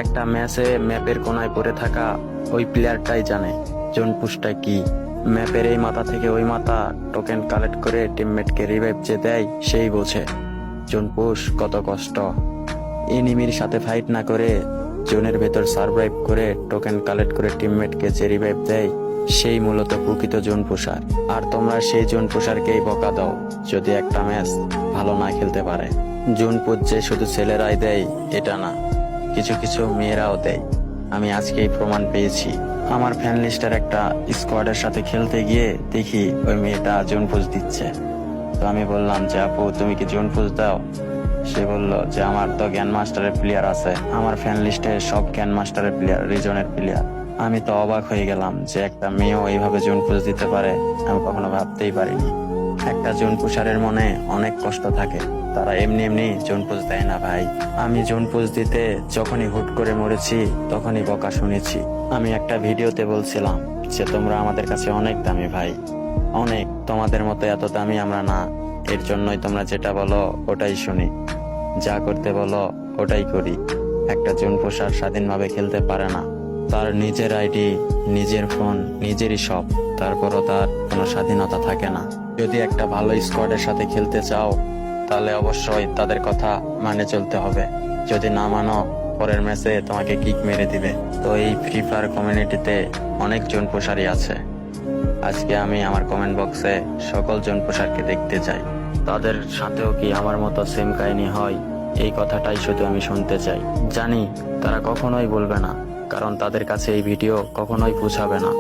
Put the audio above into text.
একটা ম্যাচে ম্যাপের কোনায় পড়ে থাকা ওই প্লেয়ারটাই জানে জোন পুশটা কি। ম্যাপের এই মাথা থেকে ওই মাথা টোকেন কালেক্ট করে টিমমেটকে রিভাইভ যে দেয় সেই বোঝে জোন পুশ কত কষ্ট। এনিমির সাথে ফাইট না করে জোনের ভেতর সার্ভাইভ করে টোকেন কালেক্ট করে টিমমেটকে যে রিভাইভ দেয় সেই মূলত প্রকৃত জোন পুশার। আর তোমরা সেই জোন পুশারকেই বকা দাও যদি একটা ম্যাচ ভালো না খেলতে পারে। জোন পুশ যে শুধু ছেলেরাই দেয় এটা না, কিছু কিছু মেয়েরাও দেয়। আমি আজকেই প্রমাণ পেয়েছি। আমার ফ্যান লিস্টের একটা স্কোয়াডের সাথে খেলতে গিয়ে দেখি ওই মেয়েটা জোন পুশ দিচ্ছে। তো আমি বললাম যে আপু তুমি কি জোন পুশ দাও? সে বলল যে আমার তো গ্যান মাস্টারের প্লেয়ার আছে, আমার ফ্যান লিস্টে সব গ্যান মাস্টারের প্লেয়ার, রিজনের প্লেয়ার। আমি তো অবাক হয়ে গেলাম যে একটা মেয়েও এইভাবে জোন পুশ দিতে পারে, আমি কখনো ভাবতেই পারিনি। একটা জোন পুশারের মনে অনেক কষ্ট থাকে, তারা এমনি এমনি জোন পুশ দেয় না ভাই। আমি জোন পুশ দিতে যখনই হুট করে মরেছি তখনই বকা শুনেছি। আমি একটা ভিডিওতে বলছিলাম যে তোমরা আমাদের কাছে অনেক দামি ভাই, অনেক, তোমাদের মতো এত দামি আমরা না। এর জন্যই তোমরা যেটা বলো ওটাই শুনি, যা করতে বলো ওটাই করি। একটা জোন পুশার স্বাধীনভাবে খেলতে পারে না, তার নিজের আইডি, নিজের ফোন, নিজেরই সব, তারপরও তার কোনো স্বাধীনতা থাকে না। যদি একটা ভালো স্কোয়াডের সাথে খেলতে চাও তাহলে অবশ্যই তাদের কথা মানে চলতে হবে। যদি না মানো পরের ম্যাচে তোমাকে কিক মেরে দিবে। তো এই ফ্রি ফায়ার কমিউনিটিতে অনেক জোন পুশারই আছে। আজকে আমি আমার কমেন্ট বক্সে সকল জোন পুশারকে দেখতে চাই, তাদের সাথেও কি আমার মতো সেম কাহিনী হয়, এই কথাটাই শুধু আমি শুনতে চাই। জানি তারা কখনোই বলবে না, কারণ তাদের কাছে এই ভিডিও কখনোই পৌঁছাবে না।